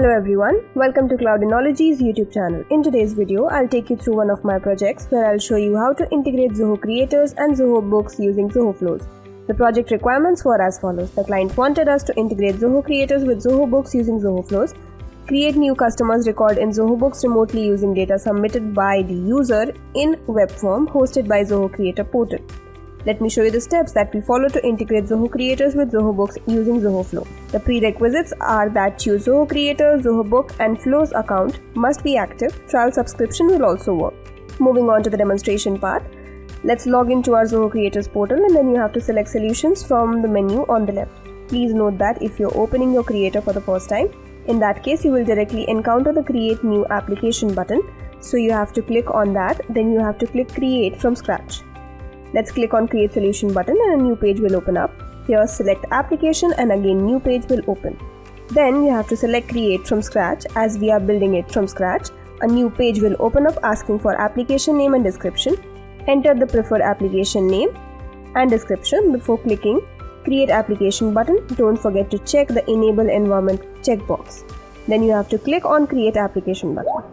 Hello everyone, welcome to Cloudinology's YouTube channel. In today's video, I'll take you through one of my projects where I'll show you how to integrate Zoho Creators and Zoho Books using Zoho Flows. The project requirements were as follows. The client wanted us to integrate Zoho Creators with Zoho Books using Zoho Flows, create new customers record in Zoho Books remotely using data submitted by the user in web form hosted by Zoho Creator portal. Let me show you the steps that we follow to integrate Zoho Creators with Zoho Books using Zoho Flow. The prerequisites are that your Zoho Creator, Zoho Book and Flows account must be active. Trial subscription will also work. Moving on to the demonstration part, let's log into our Zoho Creators portal and then you have to select Solutions from the menu on the left. Please note that if you're opening your Creator for the first time, in that case you will directly encounter the Create New Application button. So you have to click on that, then you have to click Create from scratch. Let's click on Create Solution button and a new page will open up. Here select Application and again new page will open. Then you have to select Create from scratch as we are building it from scratch. A new page will open up asking for application name and description. Enter the preferred application name and description before clicking Create Application button. Don't forget to check the Enable Environment checkbox. Then you have to click on Create Application button.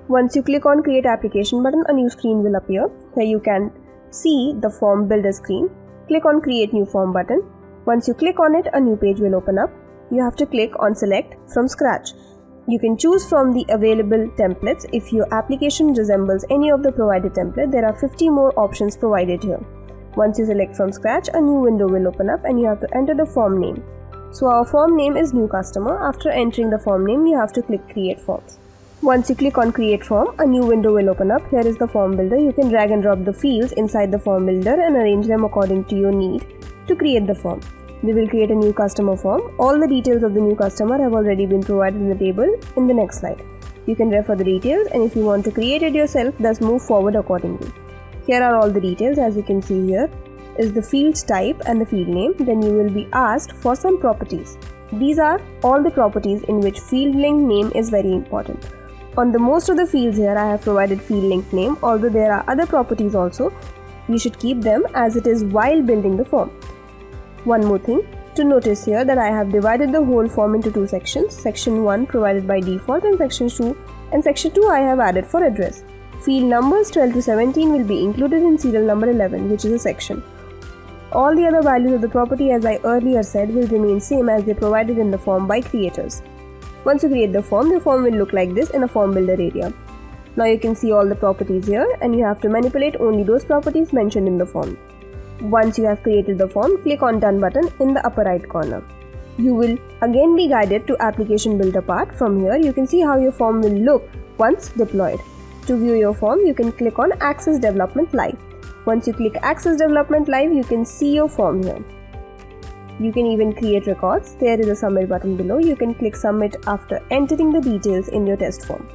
Once you click on Create Application button, a new screen will appear where you can see the form builder screen. Click on Create New Form button. Once you click on it, a new page will open up. You have to click on Select from scratch. You can choose from the available templates. If your application resembles any of the provided template, there are 50 more options provided here. Once you select from scratch, a new window will open up and you have to enter the form name. So our form name is New Customer. After entering the form name, you have to click Create Forms. Once you click on Create Form, a new window will open up. Here is the form builder. You can drag and drop the fields inside the form builder and arrange them according to your need to create the form. We will create a new customer form. All the details of the new customer have already been provided in the table in the next slide. You can refer the details and if you want to create it yourself, thus move forward accordingly. Here are all the details. As you can see, here is the field type and the field name. Then you will be asked for some properties. These are all the properties in which field link name is very important. On the most of the fields here, I have provided field link name, although there are other properties also. You should keep them as it is while building the form. One more thing to notice here that I have divided the whole form into two sections. Section 1 provided by default and section 2 I have added for address. Field numbers 12 to 17 will be included in serial number 11, which is a section. All the other values of the property, as I earlier said, will remain same as they provided in the form by creators. Once you create the form will look like this in a form builder area. Now you can see all the properties here and you have to manipulate only those properties mentioned in the form. Once you have created the form, click on Done button in the upper right corner. You will again be guided to Application Builder part. From here, you can see how your form will look once deployed. To view your form, you can click on Access Development Live. Once you click Access Development Live, you can see your form here. You can even create records. There is a Submit button below. You can click Submit after entering the details in your test form.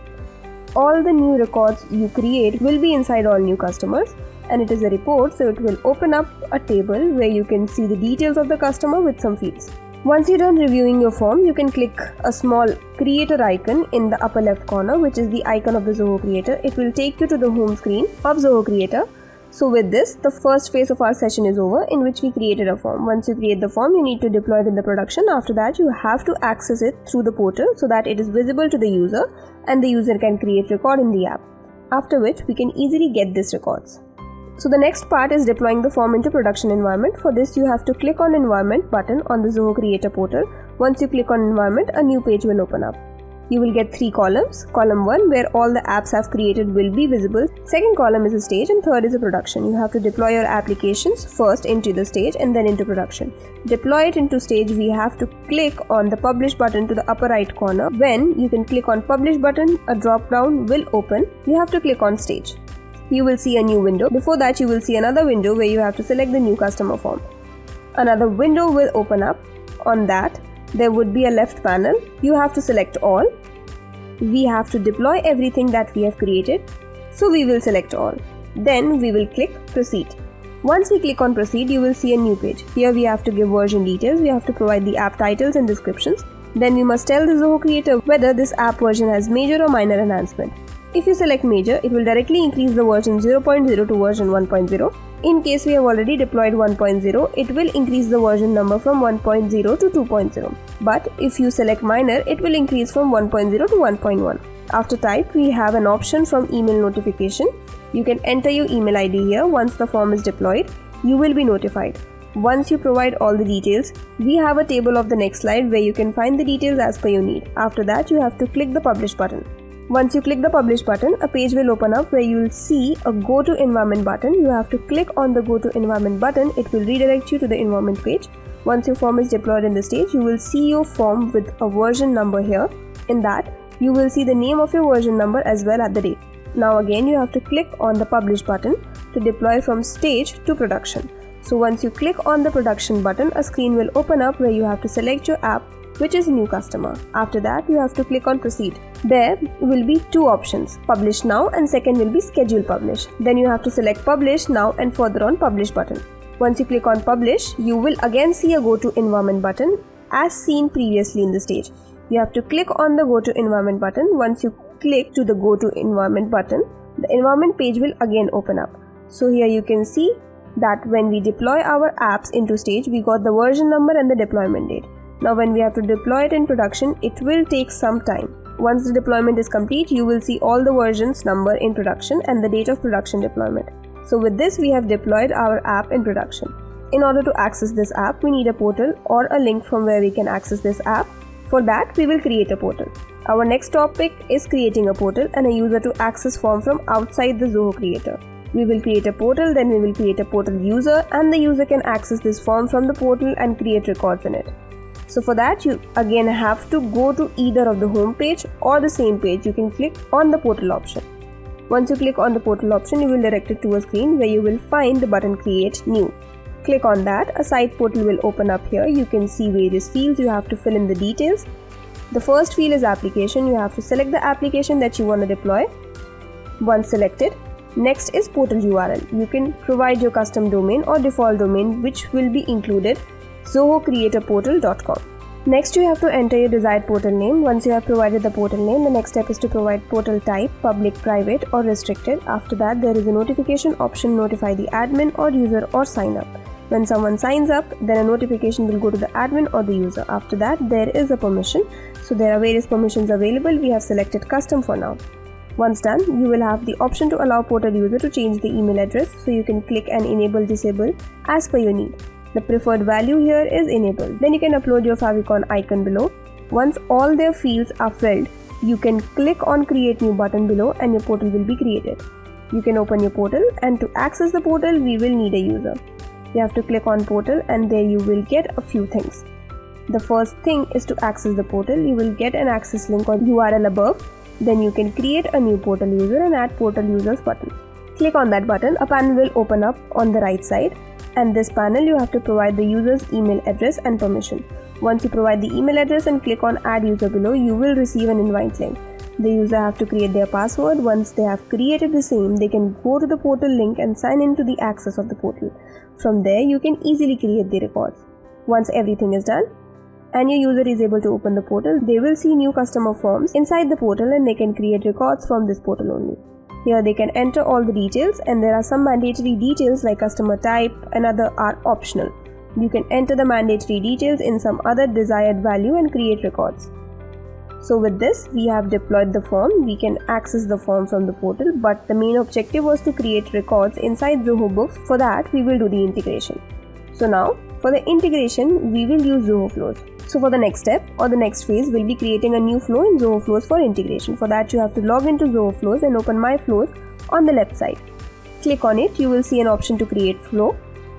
All the new records you create will be inside all new customers and it is a report, so it will open up a table where you can see the details of the customer with some fields. Once you're done reviewing your form, you can click a small Creator icon in the upper left corner, which is the icon of the Zoho Creator. It will take you to the home screen of Zoho Creator. So with this, the first phase of our session is over, in which we created a form. Once you create the form, you need to deploy it in the production. After that, you have to access it through the portal so that it is visible to the user and the user can create record in the app. After which, we can easily get these records. So the next part is deploying the form into production environment. For this, you have to click on Environment button on the Zoho Creator portal. Once you click on Environment, a new page will open up. You will get 3 columns. Column 1 where all the apps I've created will be visible. Second column is a stage and third is a production. You have to deploy your applications first into the stage and then into production. Deploy it into stage, we have to click on the Publish button to the upper right corner. When you can click on Publish button, a drop down will open. You have to click on Stage. You will see a new window. Before that, you will see another window where you have to select the new customer form. Another window will open up. On that, there would be a left panel. You have to select all. We have to deploy everything that we have created. So we will select all. Then we will click Proceed. Once we click on Proceed, you will see a new page. Here we have to give version details. We have to provide the app titles and descriptions. Then we must tell the Zoho Creator whether this app version has major or minor enhancement. If you select major, it will directly increase the version 0.0 to version 1.0. In case we have already deployed 1.0, it will increase the version number from 1.0 to 2.0. But if you select minor, it will increase from 1.0 to 1.1. After type, we have an option from email notification. You can enter your email ID here. Once the form is deployed, you will be notified. Once you provide all the details, we have a table of the next slide where you can find the details as per your need. After that, you have to click the publish button. Once you click the publish button, a page will open up where you will see a go to environment button. You have to click on the go to environment button. It will redirect you to the environment page. Once your form is deployed in the stage, you will see your form with a version number here. In that, you will see the name of your version number as well at the date. Now again, you have to click on the publish button to deploy from stage to production. So once you click on the production button, a screen will open up where you have to select your app, which is new customer. After that, you have to click on proceed. There will be two options, publish now and second will be schedule publish. Then you have to select publish now and further on publish button. Once you click on publish, you will again see a go to environment button as seen previously in the stage. You have to click on the go to environment button. Once you click to the go to environment button, the environment page will again open up. So here you can see that when we deploy our apps into stage, we got the version number and the deployment date. Now when we have to deploy it in production, it will take some time. Once the deployment is complete, you will see all the versions number in production and the date of production deployment. So with this, we have deployed our app in production. In order to access this app, we need a portal or a link from where we can access this app. For that, we will create a portal. Our next topic is creating a portal and a user to access form from outside the Zoho Creator. We will create a portal, then we will create a portal user, and the user can access this form from the portal and create records in it. So for that, you again have to go to either of the home page or the same page. You can click on the portal option. Once you click on the portal option, you will direct it to a screen where you will find the button create new. Click on that, a site portal will open up here. You can see various fields, you have to fill in the details. The first field is application. You have to select the application that you want to deploy. Once selected, next is portal URL. You can provide your custom domain or default domain which will be included, zohocreatorportal.com. Next, you have to enter your desired portal name. Once you have provided the portal name, the next step is to provide portal type, public, private or restricted. After that, there is a notification option, notify the admin or user or sign up. When someone signs up, then a notification will go to the admin or the user. After that, there is a permission. So there are various permissions available. We have selected custom for now. Once done, you will have the option to allow portal user to change the email address. So you can click and enable disable as per your need. The preferred value here is enable. Then you can upload your favicon icon below. Once all their fields are filled, you can click on create new button below and your portal will be created. You can open your portal, and to access the portal, we will need a user. You have to click on portal and there you will get a few things. The first thing is to access the portal. You will get an access link or URL above. Then you can create a new portal user and add portal users button. Click on that button, a panel will open up on the right side, and this panel you have to provide the user's email address and permission. Once you provide the email address and click on add user below, you will receive an invite link. The user have to create their password. Once they have created the same, they can go to the portal link and sign into the access of the portal. From there, you can easily create the records. Once everything is done and your user is able to open the portal, they will see new customer forms inside the portal and they can create records from this portal only. Here they can enter all the details, and there are some mandatory details like customer type and other are optional. You can enter the mandatory details in some other desired value and create records. So with this, we have deployed the form. We can access the form from the portal, but the main objective was to create records inside Zoho Books. For that, we will do the integration. So now, for the integration, we will use Zoho Flows. So for the next step or the next phase, we'll be creating a new flow in Zoho Flows for integration. For that, you have to log into Zoho Flows and open My Flows on the left side. Click on it, you will see an option to create flow.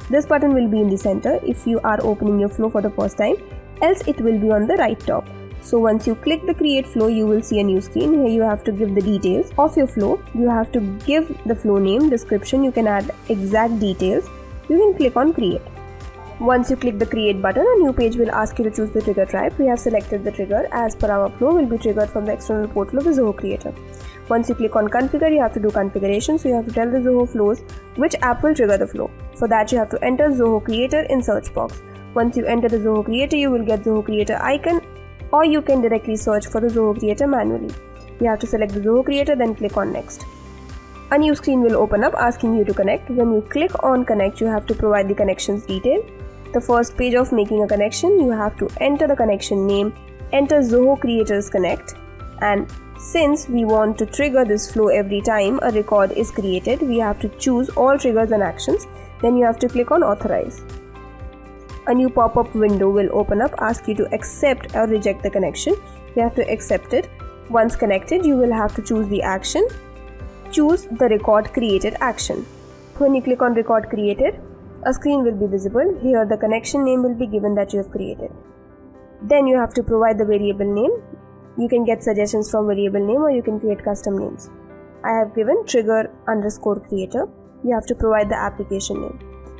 This button will be in the center if you are opening your flow for the first time, else it will be on the right top. So once you click the create flow, you will see a new screen. Here you have to give the details of your flow. You have to give the flow name, description, you can add exact details. You can click on create. Once you click the create button, a new page will ask you to choose the trigger type. We have selected the trigger as per our flow will be triggered from the external portal of the Zoho Creator. Once you click on configure, you have to do configuration. So you have to tell the Zoho Flows which app will trigger the flow. For that, you have to enter Zoho Creator in search box. Once you enter the Zoho Creator, you will get Zoho Creator icon, or you can directly search for the Zoho Creator manually. You have to select the Zoho Creator, then click on next. A new screen will open up asking you to connect. When you click on connect, you have to provide the connection's detail. The first page of making a connection, you have to enter the connection name, enter Zoho Creator's Connect, and since we want to trigger this flow every time a record is created, we have to choose all triggers and actions. Then you have to click on authorize. A new pop-up window will open up, ask you to accept or reject the connection. You have to accept it. Once connected, you will have to choose the action. Choose the record created action. When you click on record created, a screen will be visible. Here the connection name will be given that you have created. Then you have to provide the variable name. You can get suggestions from variable name or you can create custom names. I have given trigger_creator. You have to provide the application name.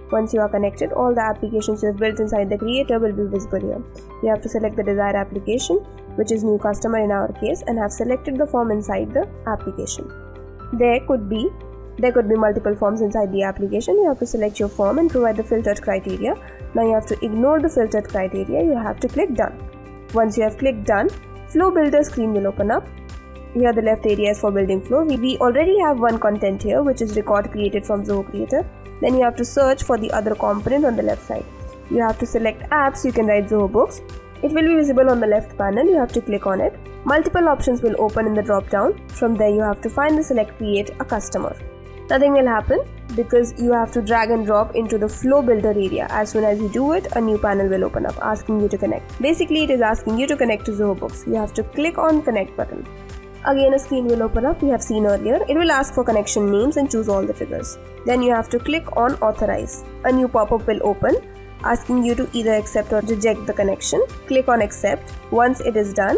Once you are connected, all the applications you have built inside the creator will be visible here. You have to select the desired application, which is new customer in our case, and have selected the form inside the application. There could be multiple forms inside the application. You have to select your form and provide the filtered criteria. Now you have to ignore the filtered criteria. You have to click done. Once you have clicked done, Flow Builder screen will open up. Here the left area is for building flow. We already have one content here, which is record created from Zoho Creator. Then you have to search for the other component on the left side. You have to select apps. You can write Zoho Books. It will be visible on the left panel. You have to click on it. Multiple options will open in the drop down. From there you have to find the select create a customer. Nothing will happen because you have to drag and drop into the flow builder area. As soon as you do it, a new panel will open up asking you to connect. Basically it is asking you to connect to Zoho Books. You have to click on connect button. Again a screen will open up we have seen earlier. It will ask for connection names and choose all the triggers. Then you have to click on authorize. A new pop-up will open asking you to either accept or reject the connection. Click on accept. Once it is done,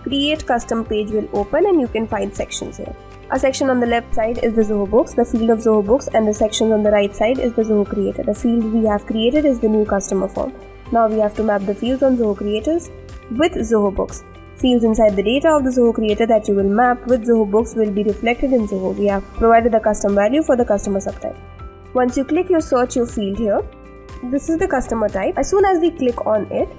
create custom page will open and you can find sections here. A section on the left side is the Zoho Books, the field of Zoho Books, and the section on the right side is the Zoho Creator. The field we have created is the new customer form. Now we have to map the fields on Zoho Creators with Zoho Books. Fields inside the data of the Zoho Creator that you will map with Zoho Books will be reflected in Zoho. We have provided the custom value for the customer subtype. Once you click your search your field here, this is the customer type. As soon as we click on it,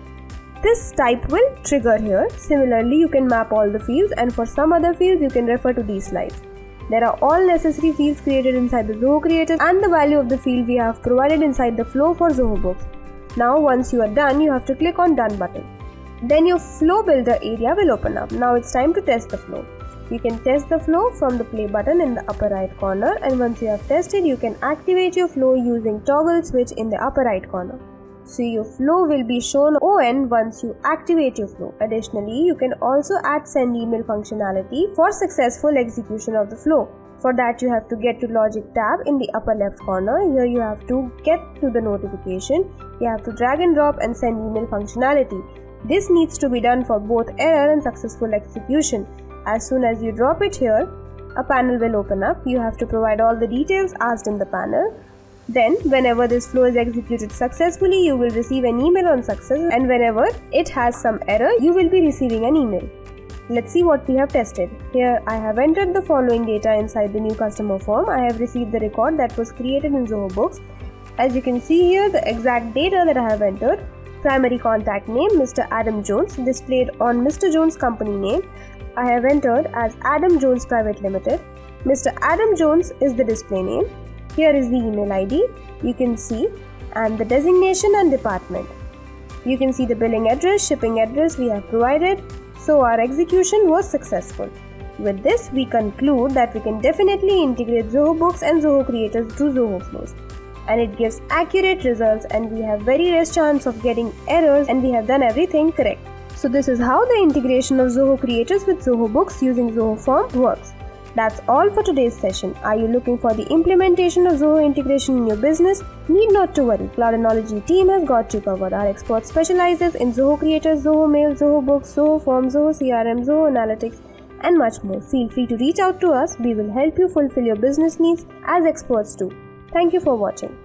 this type will trigger here. Similarly, you can map all the fields, and for some other fields you can refer to these slides. There are all necessary fields created inside the Zoho Creator and the value of the field we have provided inside the flow for Zoho Books. Now once you are done, you have to click on done button. Then your flow builder area will open up. Now it's time to test the flow. You can test the flow from the play button in the upper right corner, and once you have tested, you can activate your flow using toggle switch in the upper right corner. So your flow will be shown on once you activate your flow. Additionally, you can also add send email functionality for successful execution of the flow. For that, you have to get to logic tab in the upper left corner. Here you have to get to the notification. You have to drag and drop and send email functionality. This needs to be done for both error and successful execution. As soon as you drop it here, a panel will open up. You have to provide all the details asked in the panel. Then, whenever this flow is executed successfully, you will receive an email on success, and whenever it has some error, you will be receiving an email. Let's see what we have tested. Here, I have entered the following data inside the new customer form. I have received the record that was created in Zoho Books. As you can see here, the exact data that I have entered. Primary contact name, Mr. Adam Jones, displayed on Mr. Jones' company name. I have entered as Adam Jones Private Limited. Mr. Adam Jones is the display name. Here is the email ID, you can see, and the designation and department. You can see the billing address, shipping address we have provided, so our execution was successful. With this, we conclude that we can definitely integrate Zoho Books and Zoho Creators to Zoho Flows. And it gives accurate results, and we have very less chance of getting errors, and we have done everything correct. So this is how the integration of Zoho Creators with Zoho Books using Zoho Form works. That's all for today's session. Are you looking for the implementation of Zoho integration in your business? Need not to worry. Cloudnology team has got you covered. Our expert specializes in Zoho Creators, Zoho Mail, Zoho Books, Zoho Form, Zoho CRM, Zoho Analytics, and much more. Feel free to reach out to us. We will help you fulfill your business needs as experts do. Thank you for watching.